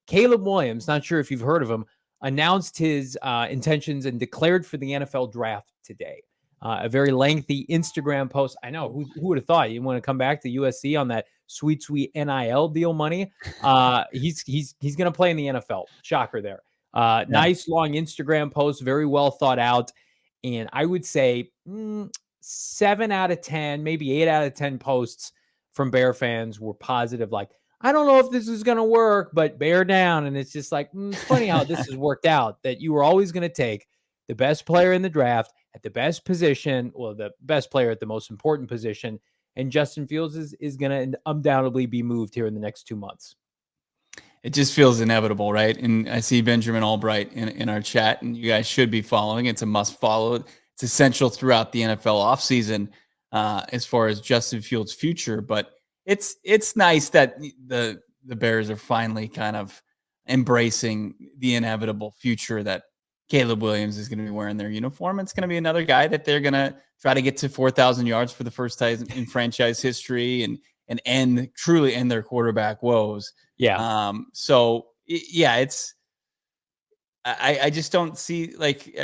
Caleb Williams, not sure if you've heard of him, announced his intentions and declared for the NFL draft today. A very lengthy Instagram post. I know, who would have thought you want to come back to USC on that sweet, sweet NIL deal money? He's going to play in the NFL. Shocker there. Nice long Instagram post, very well thought out. And I would say 7 out of 10, maybe 8 out of 10 posts from Bear fans were positive. Like, I don't know if this is going to work, but bear down. And it's just like, it's funny how this has worked out, that you were always going to take the best player in the draft at the best position, or the best player at the most important position. And Justin Fields is going to undoubtedly be moved here in the next 2 months. It just feels inevitable, right? And I see Benjamin Albright in our chat, and you guys should be following. It's a must follow. It's essential throughout the NFL offseason as far as Justin Fields' future. But it's nice that the Bears are finally kind of embracing the inevitable future that Caleb Williams is going to be wearing their uniform. It's going to be another guy that they're going to try to get to 4,000 yards for the first time in franchise history and truly end their quarterback woes. Yeah. So yeah, I just don't see, like,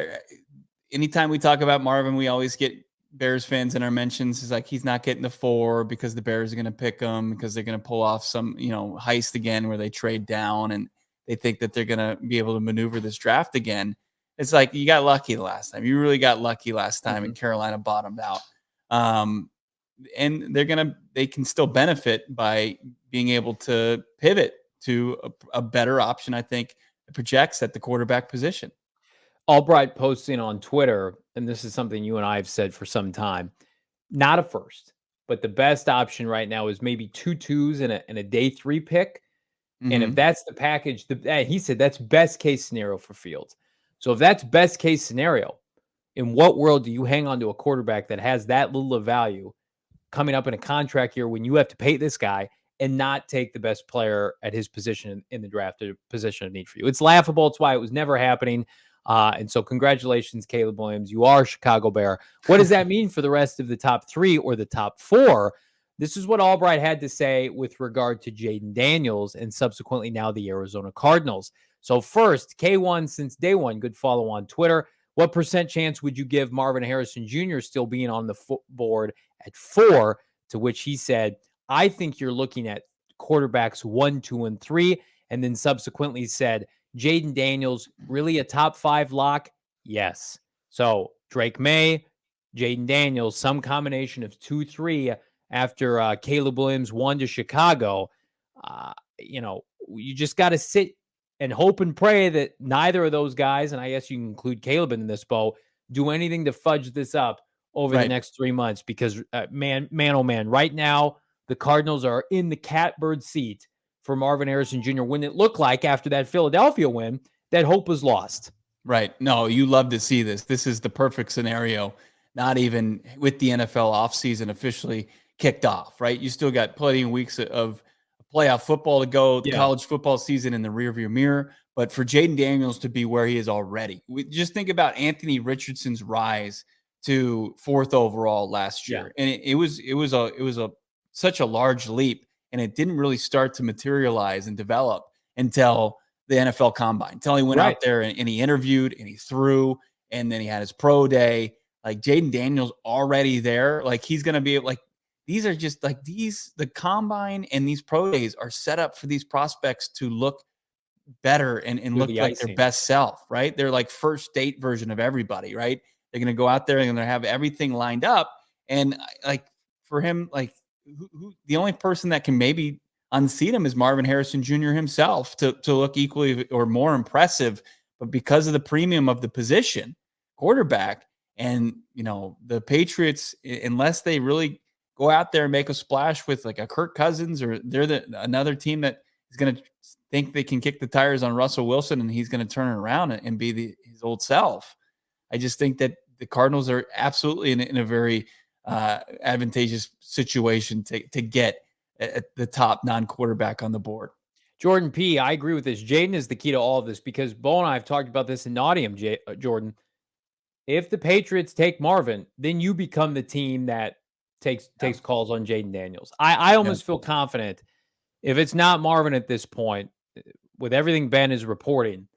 anytime we talk about Marvin, we always get Bears fans in our mentions. It's like, he's not getting the 4 because the Bears are going to pick him because they're going to pull off some, heist again where they trade down and they think that they're going to be able to maneuver this draft again. It's like, you got lucky the last time. You really got lucky last time, and Carolina bottomed out. And they can still benefit by being able to pivot to a better option, I think, that projects at the quarterback position. Albright posting on Twitter, and this is something you and I have said for some time, not a first, but the best option right now is maybe 2 2s and a day 3 pick. And if that's the package, he said that's best case scenario for Fields. So if that's best case scenario, in what world do you hang on to a quarterback that has that little of value coming up in a contract year when you have to pay this guy and not take the best player at his position in the draft, a position of need for you? It's laughable. It's why it was never happening. And so congratulations, Caleb Williams. You are a Chicago Bear. What does that mean for the rest of the top 3 or the top 4? This is what Albright had to say with regard to Jayden Daniels and subsequently now the Arizona Cardinals. So first, K1 since day one, good follow on Twitter. What % chance would you give Marvin Harrison Jr. still being on the board at 4? To which he said, I think you're looking at quarterbacks 1, 2, and 3. And then subsequently said, Jayden Daniels, really a top 5 lock? Yes. So Drake May, Jayden Daniels, some combination of 2, 3 after Caleb Williams won to Chicago. You just got to sit and hope and pray that neither of those guys, and I guess you can include Caleb in this, Bo, do anything to fudge this up over the next 3 months. Because, man, oh man, right now, the Cardinals are in the catbird seat for Marvin Harrison Jr. when it looked like after that Philadelphia win, that hope was lost. Right. No, you love to see this. This is the perfect scenario, not even with the NFL offseason officially kicked off, right? You still got plenty of weeks of playoff football to go, the college football season in the rearview mirror. But for Jayden Daniels to be where he is already, just think about Anthony Richardson's rise to 4th overall last year, and it was such a large leap, and it didn't really start to materialize and develop until the NFL Combine, until he went out there and he interviewed and he threw, and then he had his pro day. Like, Jayden Daniels already there, like, he's going to be like, these are just like the Combine and these pro days are set up for these prospects to look better and look like their best self, right? They're like first date version of everybody, right? They're going to go out there and they're going to have everything lined up. And like, for him, like, the only person that can maybe unseat him is Marvin Harrison Jr. himself to look equally or more impressive. But because of the premium of the position, quarterback, and, the Patriots, unless they really go out there and make a splash with like a Kirk Cousins, or they're another team that is going to think they can kick the tires on Russell Wilson and he's going to turn it around and be his old self. I just think that the Cardinals are absolutely in a very advantageous situation to get at the top non-quarterback on the board. Jordan P., I agree with this. Jayden is the key to all of this, because Bo and I have talked about this in nauseam, Jordan. If the Patriots take Marvin, then you become the team that takes calls on Jayden Daniels. I almost feel confident if it's not Marvin at this point, with everything Ben is reporting,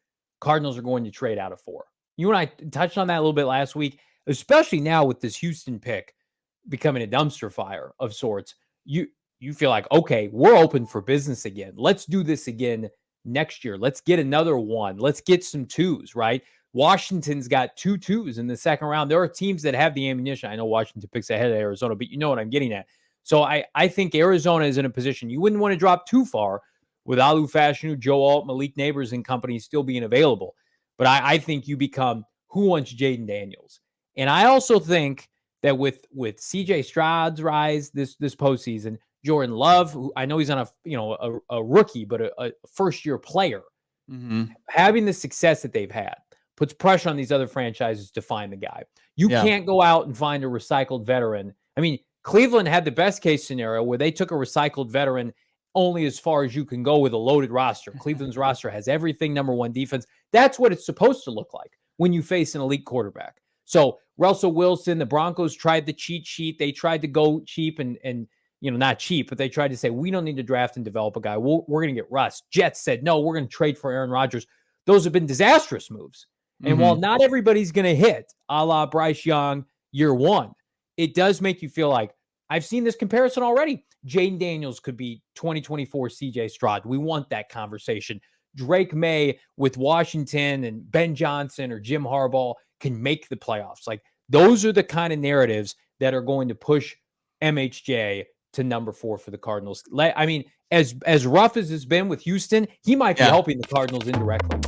Cardinals are going to trade out of 4. You and I touched on that a little bit last week, especially now with this Houston pick becoming a dumpster fire of sorts. You feel like, okay, we're open for business again. Let's do this again next year. Let's get another one. Let's get some 2s, right? Washington's got 2 2s in the second round. There are teams that have the ammunition. I know Washington picks ahead of Arizona, but you know what I'm getting at. So I think Arizona is in a position you wouldn't want to drop too far with Alu Fashanu, Joe Alt, Malik Neighbors, and company still being available. But I think you become who wants Jayden Daniels. And I also think that with CJ Stroud's rise this postseason, Jordan Love, who I know he's on a rookie, but a first-year player, having the success that they've had puts pressure on these other franchises to find the guy. You can't go out and find a recycled veteran. I mean, Cleveland had the best case scenario where they took a recycled veteran only as far as you can go with a loaded roster. Cleveland's roster has everything, number 1 defense. That's what it's supposed to look like when you face an elite quarterback. So Russell Wilson, the Broncos tried the cheat sheet. They tried to go cheap and not cheap, but they tried to say, we don't need to draft and develop a guy. We're going to get Russ. Jets said, no, we're going to trade for Aaron Rodgers. Those have been disastrous moves. And while not everybody's going to hit a la Bryce Young year 1, it does make you feel like, I've seen this comparison already. Jayden Daniels could be 2024 CJ Stroud. We want that conversation. Drake May with Washington and Ben Johnson or Jim Harbaugh can make the playoffs. Like, those are the kind of narratives that are going to push MHJ to number 4 for the Cardinals. I mean, as rough as it's been with Houston, he might be helping the Cardinals indirectly.